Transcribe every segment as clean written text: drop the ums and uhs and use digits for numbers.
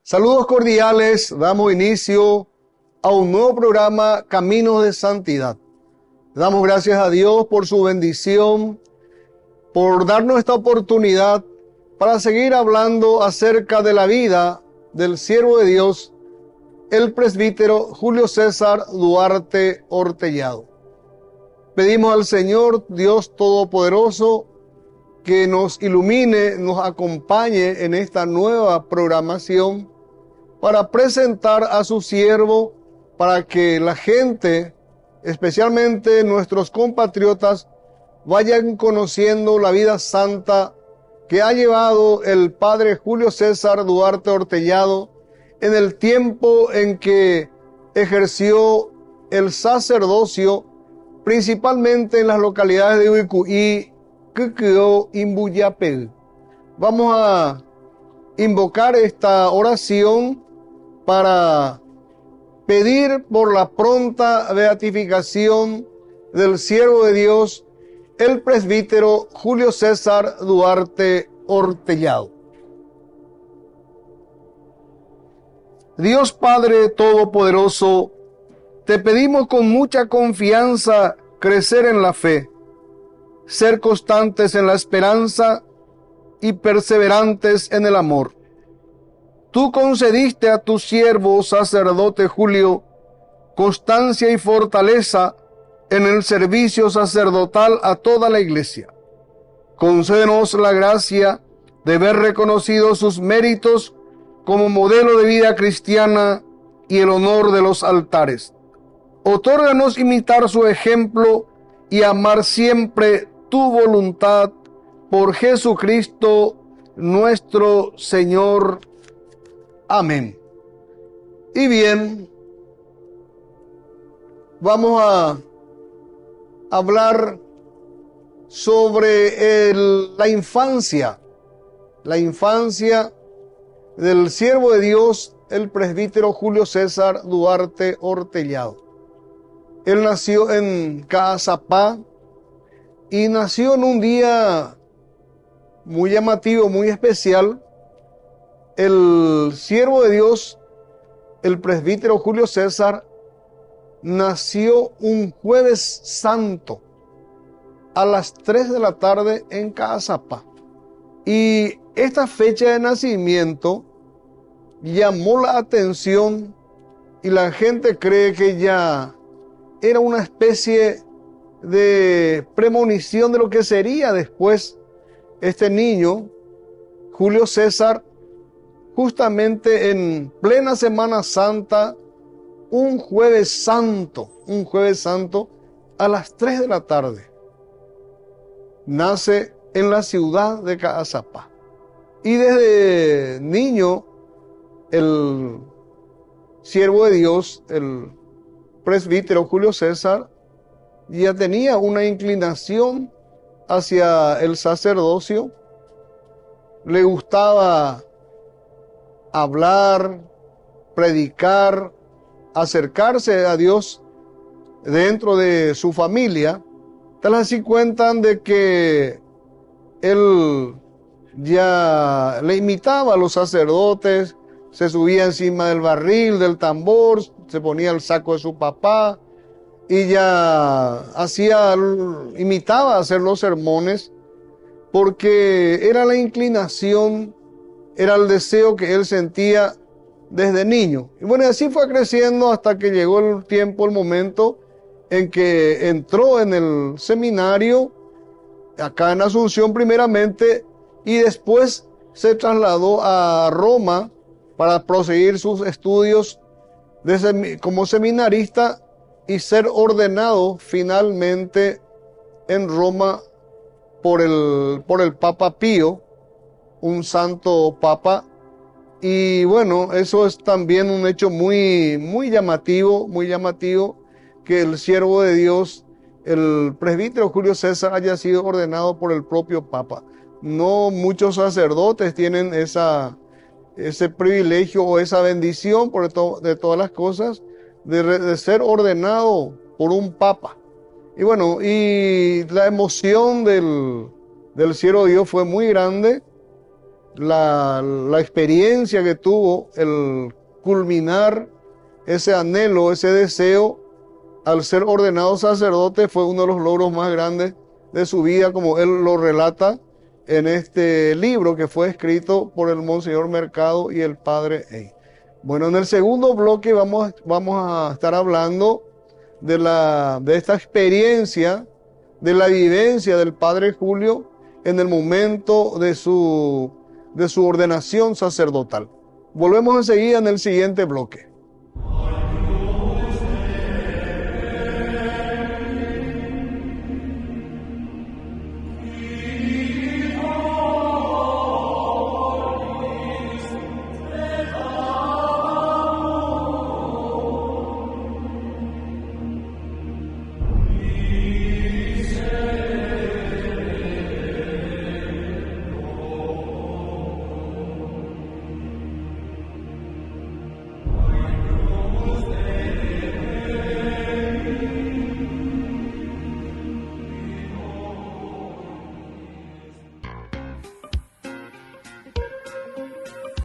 Saludos cordiales, damos inicio a un nuevo programa Caminos de Santidad. Damos gracias a Dios por su bendición, por darnos esta oportunidad para seguir hablando acerca de la vida del siervo de Dios, el presbítero Julio César Duarte Ortellado. Pedimos al Señor Dios Todopoderoso que nos ilumine, nos acompañe en esta nueva programación para presentar a su siervo, para que la gente, especialmente nuestros compatriotas, vayan conociendo la vida santa que ha llevado el padre Julio César Duarte Ortellado en el tiempo en que ejerció el sacerdocio, principalmente en las localidades de Uicuí, Quiquio y Mbuyapel. Vamos a invocar esta oración para pedir por la pronta beatificación del siervo de Dios, el presbítero Julio César Duarte Ortellado. Dios Padre Todopoderoso, te pedimos con mucha confianza crecer en la fe, ser constantes en la esperanza y perseverantes en el amor. Tú concediste a tu siervo sacerdote Julio constancia y fortaleza en el servicio sacerdotal a toda la iglesia. Concédenos la gracia de ver reconocidos sus méritos como modelo de vida cristiana y el honor de los altares. Otórganos imitar su ejemplo y amar siempre tu voluntad por Jesucristo nuestro Señor. Amén. Y bien, vamos a hablar sobre la infancia del siervo de Dios, el presbítero Julio César Duarte Ortellado. Él nació en Caazapá y nació en un día muy llamativo, muy especial. El siervo de Dios, el presbítero Julio César, nació un jueves santo a las 3 de la tarde en Caazapá. Y esta fecha de nacimiento llamó la atención y la gente cree que ya era una especie de premonición de lo que sería después este niño, Julio César, justamente en plena Semana Santa, un jueves santo a las 3 de la tarde. Nace en la ciudad de Caazapá. Y desde niño, el siervo de Dios, el presbítero Julio César, ya tenía una inclinación hacia el sacerdocio. Le gustaba hablar, predicar, acercarse a Dios dentro de su familia. Tal así cuentan de que él ya le imitaba a los sacerdotes, se subía encima del barril, del tambor, se ponía el saco de su papá y ya imitaba a hacer los sermones, porque era la inclinación, era el deseo que él sentía desde niño. Y bueno, así fue creciendo hasta que llegó el momento en que entró en el seminario, acá en Asunción primeramente, y después se trasladó a Roma para proseguir sus estudios como seminarista y ser ordenado finalmente en Roma por el Papa Pío, un santo papa. Y bueno, eso es también un hecho muy llamativo, que el siervo de Dios, el presbítero Julio César, haya sido ordenado por el propio papa. No muchos sacerdotes tienen ese privilegio o esa bendición de todas las cosas, de ser ordenado por un papa. Y bueno, y la emoción del siervo de Dios fue muy grande. la experiencia que tuvo, el culminar ese anhelo, ese deseo, al ser ordenado sacerdote, fue uno de los logros más grandes de su vida, como él lo relata en este libro que fue escrito por el Monseñor Mercado y el Padre Ey. Bueno, en el segundo bloque vamos a estar hablando de esta experiencia, de la vivencia del Padre Julio en el momento de su ordenación sacerdotal. Volvemos enseguida en el siguiente bloque.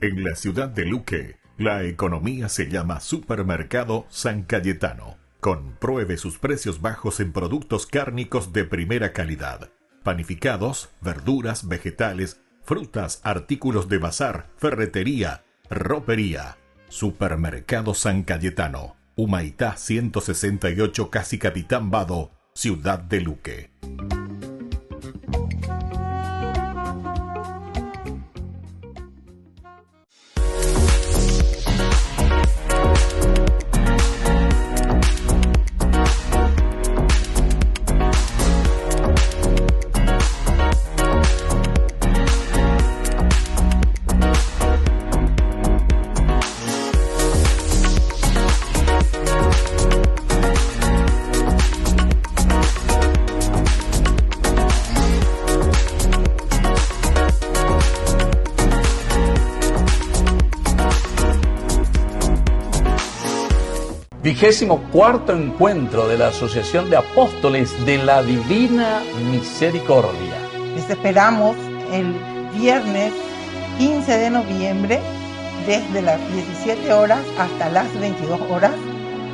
En la ciudad de Luque, la economía se llama Supermercado San Cayetano. Compruebe sus precios bajos en productos cárnicos de primera calidad. Panificados, verduras, vegetales, frutas, artículos de bazar, ferretería, ropería. Supermercado San Cayetano, Humaitá 168, Casi Capitán Vado, ciudad de Luque. Vigésimo-cuarto encuentro de la Asociación de Apóstoles de la Divina Misericordia. Les esperamos el viernes 15 de noviembre desde las 17 horas hasta las 22 horas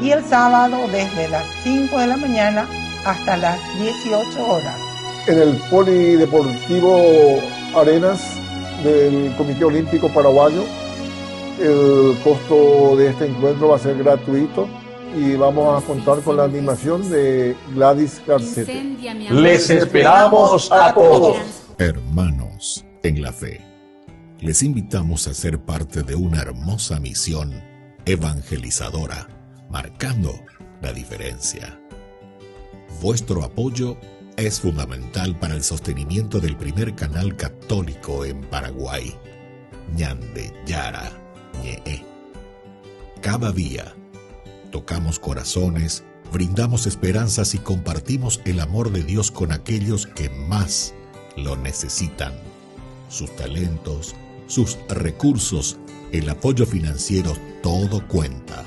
y el sábado desde las 5 de la mañana hasta las 18 horas. En el Polideportivo Arenas del Comité Olímpico Paraguayo. El costo de este encuentro va a ser gratuito y vamos a contar con la animación de Gladys Garcete. Les esperamos a todos. Hermanos en la fe, les invitamos a ser parte de una hermosa misión evangelizadora, marcando la diferencia. Vuestro apoyo es fundamental para el sostenimiento del primer canal católico en Paraguay, Ñande Yara Ñe. Cada día tocamos corazones, brindamos esperanzas y compartimos el amor de Dios con aquellos que más lo necesitan. Sus talentos, sus recursos, el apoyo financiero, todo cuenta.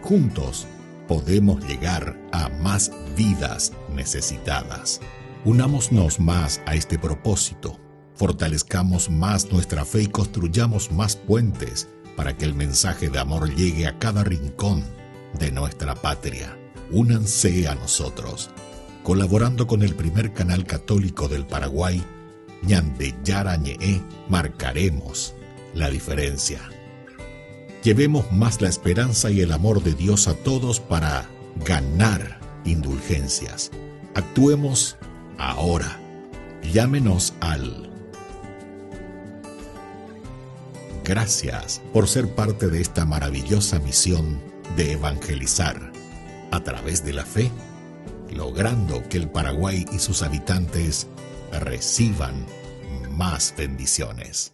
Juntos podemos llegar a más vidas necesitadas. Unámonos más a este propósito. Fortalezcamos más nuestra fe y construyamos más puentes para que el mensaje de amor llegue a cada rincón de nuestra patria. Únanse a nosotros, colaborando con el primer canal católico del Paraguay, Ñande Yara Ñe, marcaremos la diferencia. Llevemos más la esperanza y el amor de Dios a todos para ganar indulgencias. Actuemos ahora. Llámenos al... Gracias por ser parte de esta maravillosa misión de evangelizar a través de la fe, logrando que el Paraguay y sus habitantes reciban más bendiciones.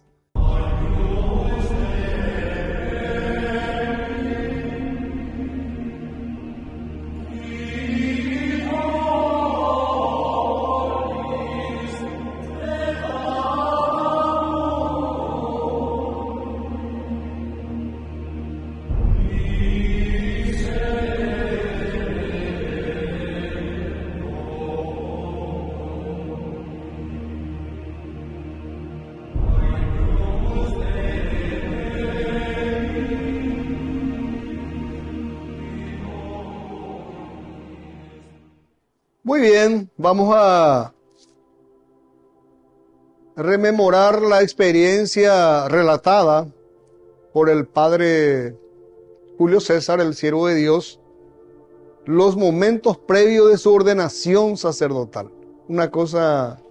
Muy bien, vamos a rememorar la experiencia relatada por el padre Julio César, el siervo de Dios, los momentos previos de su ordenación sacerdotal. Una cosa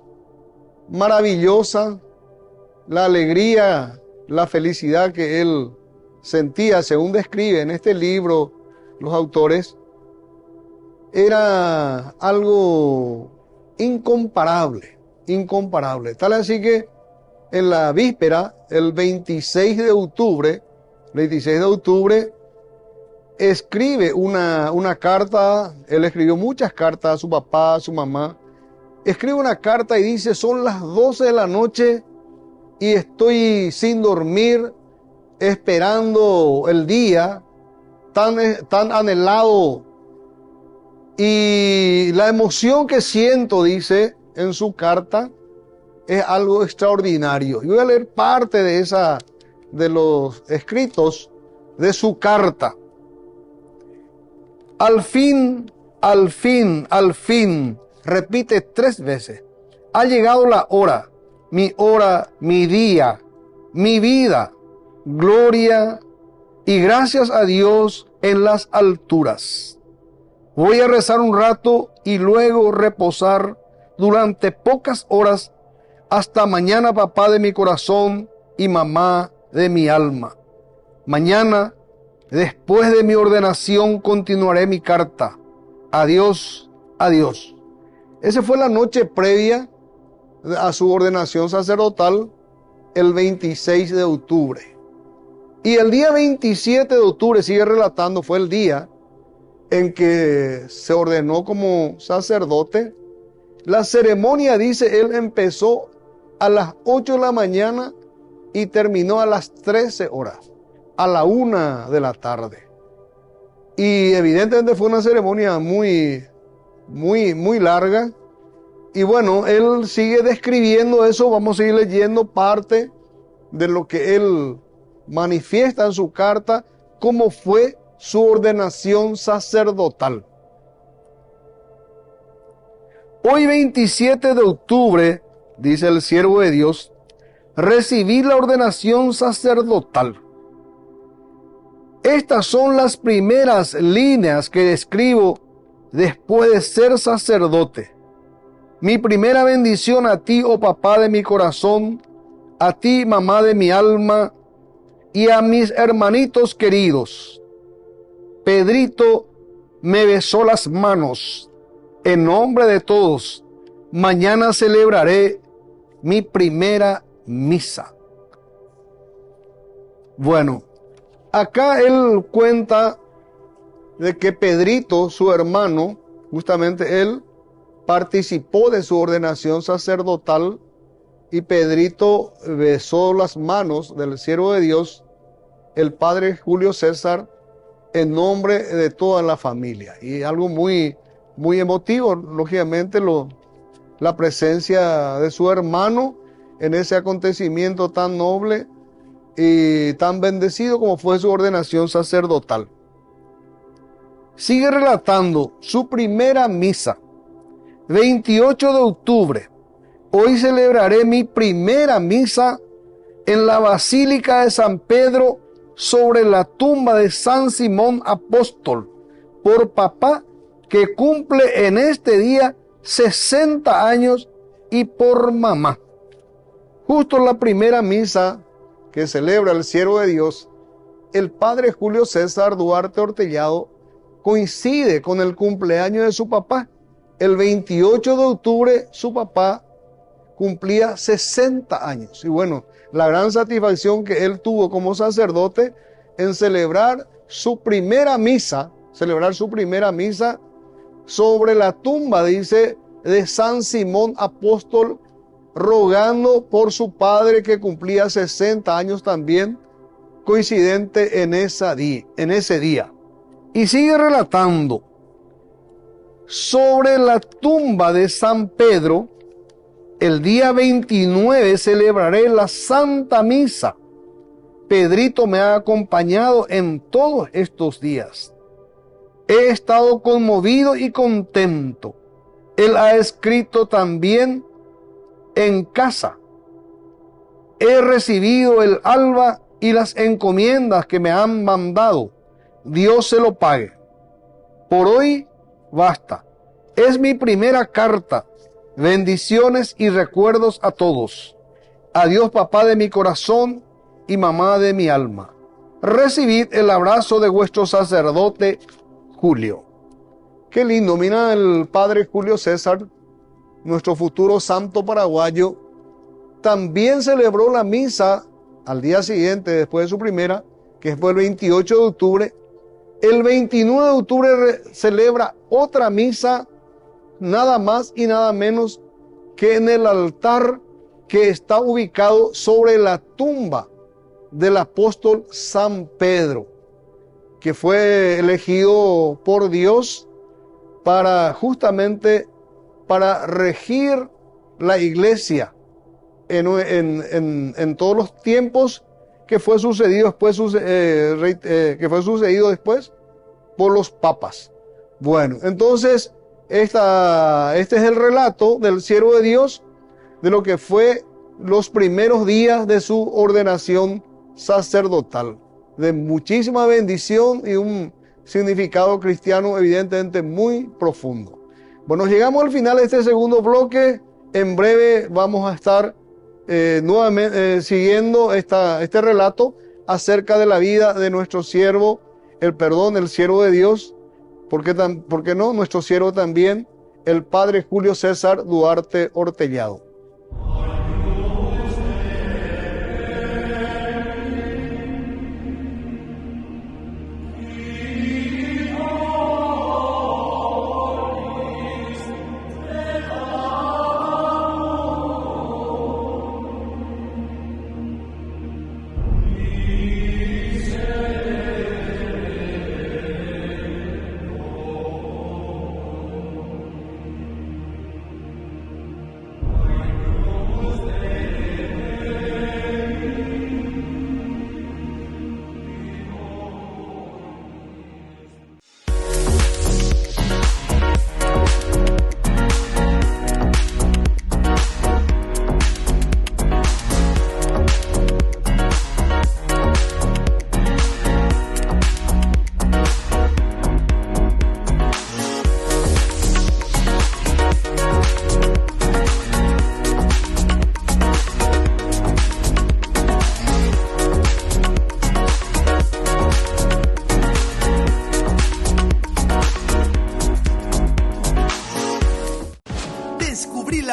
maravillosa, la alegría, la felicidad que él sentía, según describe en este libro los autores, era algo incomparable, incomparable. Tal así que en la víspera, el 26 de octubre, escribe una carta. Él escribió muchas cartas a su papá, a su mamá. Escribe una carta y dice: son las 12 de la noche y estoy sin dormir, esperando el día tan anhelado. Y la emoción que siento, dice en su carta, es algo extraordinario. Y voy a leer parte de los escritos de su carta. Al fin, repite 3 veces. Ha llegado la hora, mi día, mi vida, gloria y gracias a Dios en las alturas. Voy a rezar un rato y luego reposar durante pocas horas hasta mañana, papá de mi corazón y mamá de mi alma. Mañana, después de mi ordenación, continuaré mi carta. Adiós, adiós. Esa fue la noche previa a su ordenación sacerdotal, el 26 de octubre. Y el día 27 de octubre, sigue relatando, fue el día en que se ordenó como sacerdote. La ceremonia, dice él, empezó a las 8 de la mañana y terminó a las 13 horas, a la 1 de la tarde. Y evidentemente fue una ceremonia muy larga. Y bueno, él sigue describiendo eso. Vamos a ir leyendo parte de lo que él manifiesta en su carta, cómo fue su ordenación sacerdotal. Hoy 27 de octubre, dice el siervo de Dios, recibí la ordenación sacerdotal. Estas son las primeras líneas que escribo después de ser sacerdote. Mi primera bendición a ti, oh papá de mi corazón, a ti, mamá de mi alma, y a mis hermanitos queridos. Pedrito me besó las manos. En nombre de todos, mañana celebraré mi primera misa. Bueno, acá él cuenta de que Pedrito, su hermano, justamente él participó de su ordenación sacerdotal, y Pedrito besó las manos del siervo de Dios, el padre Julio César, en nombre de toda la familia. Y algo muy emotivo, lógicamente, la presencia de su hermano en ese acontecimiento tan noble y tan bendecido como fue su ordenación sacerdotal. Sigue relatando su primera misa, 28 de octubre. Hoy celebraré mi primera misa en la Basílica de San Pedro, sobre la tumba de San Simón Apóstol, por papá, que cumple en este día 60 años, y por mamá. Justo la primera misa que celebra el siervo de Dios, el padre Julio César Duarte Ortellado, coincide con el cumpleaños de su papá. El 28 de octubre su papá cumplía 60 años. Y bueno, la gran satisfacción que él tuvo como sacerdote en celebrar su primera misa sobre la tumba, dice, de San Simón Apóstol, rogando por su padre que cumplía 60 años también, coincidente en ese día. Y sigue relatando: sobre la tumba de San Pedro, el día 29 celebraré la Santa Misa. Pedrito me ha acompañado en todos estos días. He estado conmovido y contento. Él ha escrito también en casa: he recibido el alba y las encomiendas que me han mandado. Dios se lo pague. Por hoy basta. Es mi primera carta. Bendiciones y recuerdos a todos. Adiós, papá de mi corazón y mamá de mi alma. Recibid el abrazo de vuestro sacerdote Julio. Qué lindo. Mira, el padre Julio César, nuestro futuro santo paraguayo, también celebró la misa al día siguiente, después de su primera, que fue el 28 de octubre. El 29 de octubre celebra otra misa, nada más y nada menos que en el altar que está ubicado sobre la tumba del apóstol San Pedro, que fue elegido por Dios justamente para regir la iglesia en todos los tiempos que fue sucedido después por los papas. Bueno, entonces este es el relato del siervo de Dios, de lo que fue los primeros días de su ordenación sacerdotal, de muchísima bendición y un significado cristiano evidentemente muy profundo. Bueno, llegamos al final de este segundo bloque. En breve vamos a estar nuevamente siguiendo este relato acerca de la vida de nuestro siervo, el siervo de Dios, ¿por qué no? Nuestro siervo también, el padre Julio César Duarte Ortellado.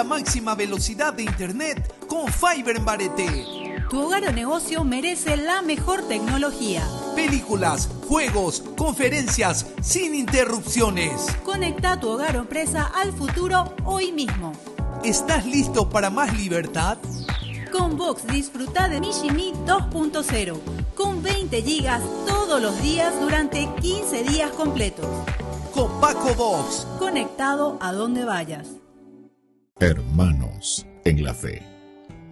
Máxima velocidad de internet con Fiber en Barete. Tu hogar o negocio merece la mejor tecnología. Películas, juegos, conferencias sin interrupciones. Conecta tu hogar o empresa al futuro hoy mismo. ¿Estás listo para más libertad? Con Vox disfruta de Mishimi 2.0 con 20 gigas todos los días durante 15 días completos. Con Paco Vox. Conectado a donde vayas. Hermanos en la fe,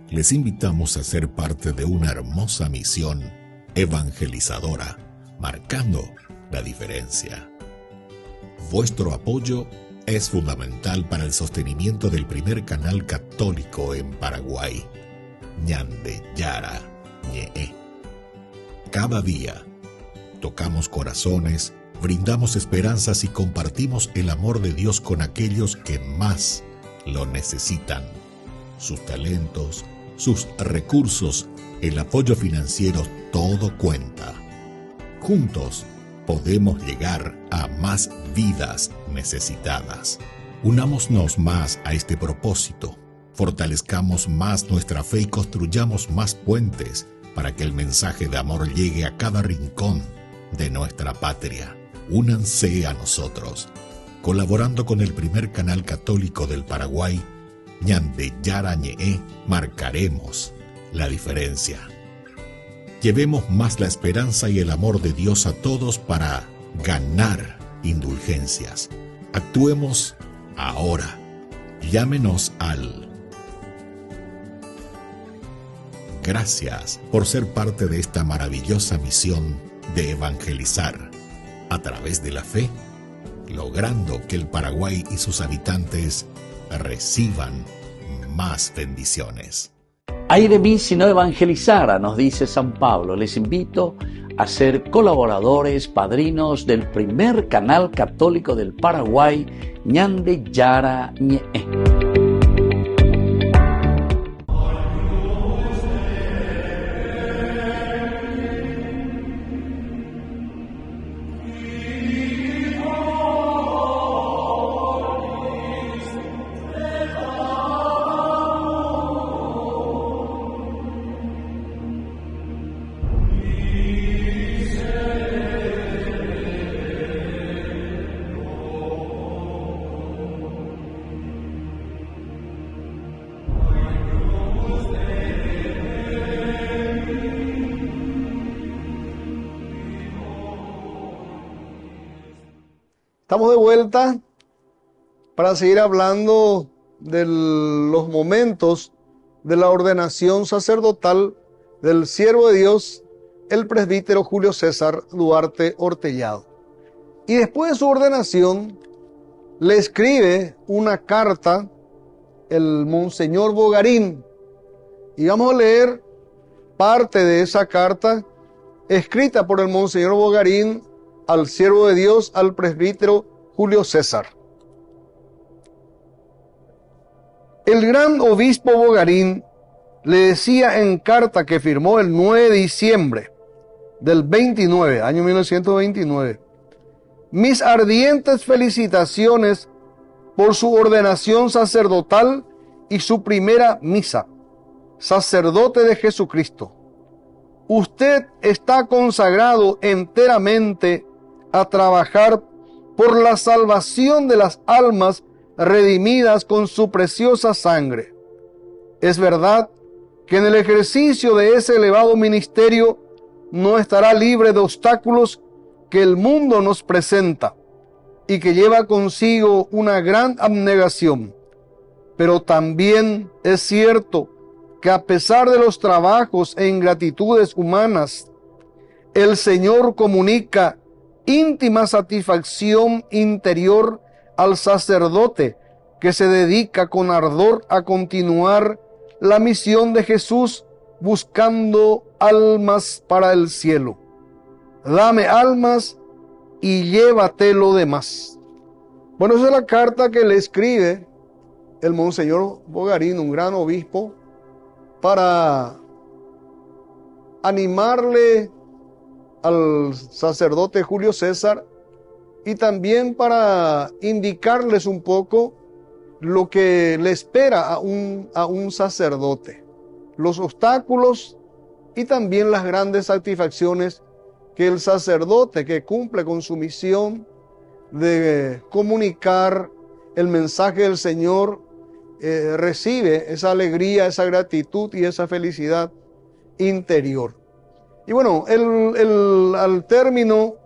les invitamos a ser parte de una hermosa misión evangelizadora, marcando la diferencia. Vuestro apoyo es fundamental para el sostenimiento del primer canal católico en Paraguay, Ñande Yara Ñe. Cada día tocamos corazones, brindamos esperanzas y compartimos el amor de Dios con aquellos que más lo necesitan. Sus talentos, sus recursos, el apoyo financiero, todo cuenta. Juntos podemos llegar a más vidas necesitadas. Unámonos más a este propósito, fortalezcamos más nuestra fe y construyamos más puentes para que el mensaje de amor llegue a cada rincón de nuestra patria. Únanse a nosotros, colaborando con el primer canal católico del Paraguay, Ñande Yara Ñe, marcaremos la diferencia. Llevemos más la esperanza y el amor de Dios a todos para ganar indulgencias. Actuemos ahora. Llámenos al... Gracias por ser parte de esta maravillosa misión de evangelizar a través de la fe logrando que el Paraguay y sus habitantes reciban más bendiciones. Ay de mí si no evangelizara, nos dice San Pablo. Les invito a ser colaboradores, padrinos del primer canal católico del Paraguay, Ñande Yara Ñe. Estamos de vuelta para seguir hablando de los momentos de la ordenación sacerdotal del siervo de Dios, el presbítero Julio César Duarte Ortellado. Y después de su ordenación, le escribe una carta el Monseñor Bogarín. Y vamos a leer parte de esa carta escrita por el Monseñor Bogarín al siervo de Dios, al presbítero Julio César. El gran obispo Bogarín le decía en carta que firmó el 9 de diciembre del 29, año 1929, mis ardientes felicitaciones por su ordenación sacerdotal y su primera misa, sacerdote de Jesucristo. Usted está consagrado enteramente a trabajar por la salvación de las almas redimidas con su preciosa sangre. Es verdad que en el ejercicio de ese elevado ministerio no estará libre de obstáculos que el mundo nos presenta y que lleva consigo una gran abnegación. Pero también es cierto que a pesar de los trabajos e ingratitudes humanas, el Señor comunica íntima satisfacción interior al sacerdote que se dedica con ardor a continuar la misión de Jesús buscando almas para el cielo. Dame almas y llévate lo demás. Bueno, esa es la carta que le escribe el Monseñor Bogarín, un gran obispo, para animarle al sacerdote Julio César y también para indicarles un poco lo que le espera a un sacerdote, los obstáculos y también las grandes satisfacciones que el sacerdote que cumple con su misión de comunicar el mensaje del Señor recibe, esa alegría, esa gratitud y esa felicidad interior. Y bueno, al término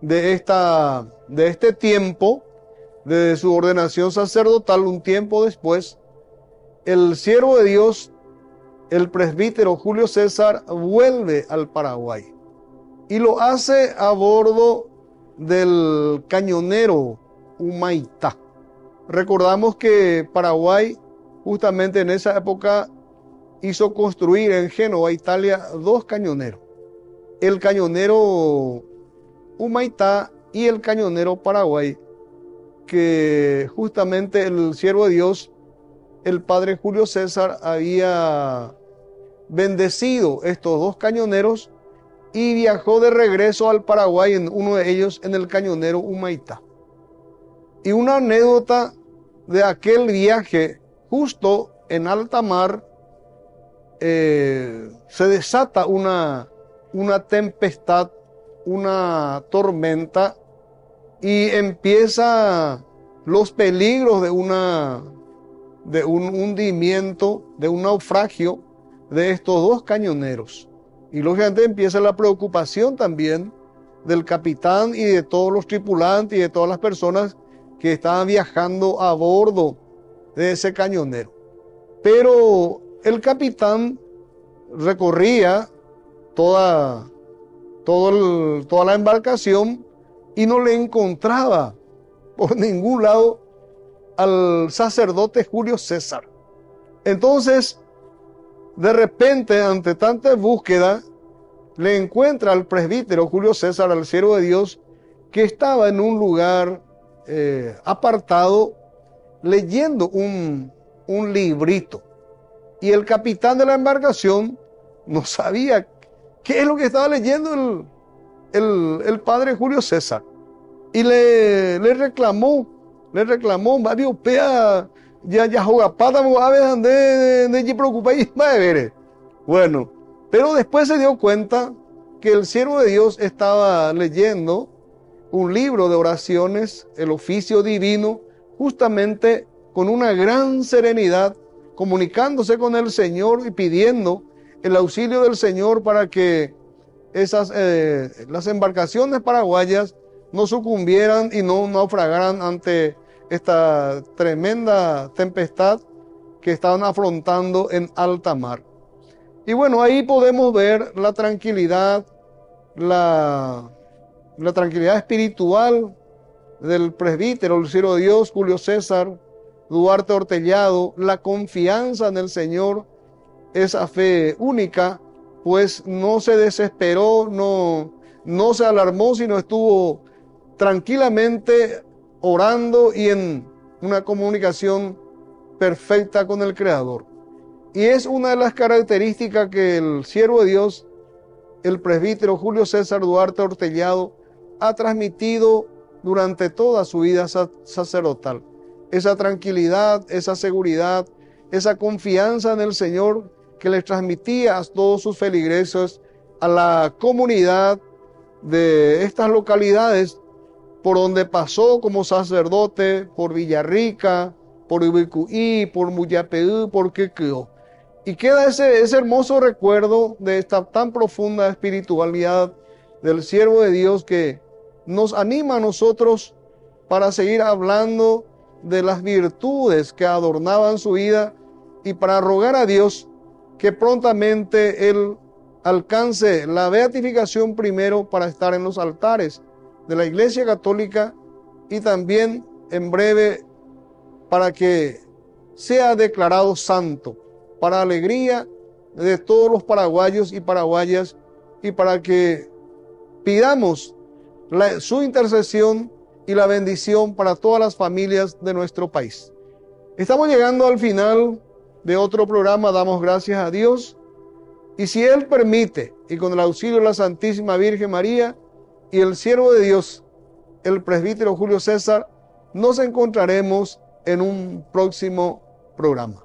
de este tiempo, de su ordenación sacerdotal, un tiempo después, el siervo de Dios, el presbítero Julio César, vuelve al Paraguay y lo hace a bordo del cañonero Humaitá. Recordamos que Paraguay, justamente en esa época, hizo construir en Génova, Italia, 2 cañoneros. El cañonero Humaitá y el cañonero Paraguay, que justamente el siervo de Dios, el padre Julio César, había bendecido estos 2 cañoneros y viajó de regreso al Paraguay, en uno de ellos en el cañonero Humaitá. Y una anécdota de aquel viaje, justo en alta mar, se desata una tempestad, una tormenta, y empieza los peligros de un hundimiento, de un naufragio de estos 2 cañoneros. Y lógicamente empieza la preocupación también del capitán y de todos los tripulantes y de todas las personas que estaban viajando a bordo de ese cañonero. Pero el capitán recorría toda la embarcación y no le encontraba por ningún lado al sacerdote Julio César. Entonces, de repente, ante tanta búsqueda, le encuentra al presbítero Julio César, al siervo de Dios, que estaba en un lugar apartado, leyendo un librito. Y el capitán de la embarcación no sabía qué es lo que estaba leyendo el padre Julio César. Y le reclamó, varios pea, ya juega pata, a ver, de preocupáis, bueno, pero después se dio cuenta que el siervo de Dios estaba leyendo un libro de oraciones, el oficio divino, justamente con una gran serenidad, comunicándose con el Señor y pidiendo el auxilio del Señor para que las embarcaciones paraguayas no sucumbieran y no naufragaran ante esta tremenda tempestad que estaban afrontando en alta mar. Y bueno, ahí podemos ver la tranquilidad, la tranquilidad espiritual del presbítero, el siervo de Dios, Julio César Duarte Ortellado, la confianza en el Señor, esa fe única, pues no se desesperó, no se alarmó, sino estuvo tranquilamente orando y en una comunicación perfecta con el Creador. Y es una de las características que el siervo de Dios, el presbítero Julio César Duarte Ortellado, ha transmitido durante toda su vida sacerdotal. Esa tranquilidad, esa seguridad, esa confianza en el Señor que les transmitía a todos sus feligreses, a la comunidad de estas localidades por donde pasó como sacerdote, por Villarrica, por Ibicuí, por Muyapeú, por Quequeo. Y queda ese hermoso recuerdo de esta tan profunda espiritualidad del siervo de Dios que nos anima a nosotros para seguir hablando de las virtudes que adornaban su vida y para rogar a Dios que prontamente Él alcance la beatificación primero para estar en los altares de la Iglesia Católica y también en breve para que sea declarado santo, para alegría de todos los paraguayos y paraguayas y para que pidamos su intercesión y la bendición para todas las familias de nuestro país. Estamos llegando al final de otro programa, damos gracias a Dios y si Él permite y con el auxilio de la Santísima Virgen María y el siervo de Dios, el presbítero Julio César, nos encontraremos en un próximo programa.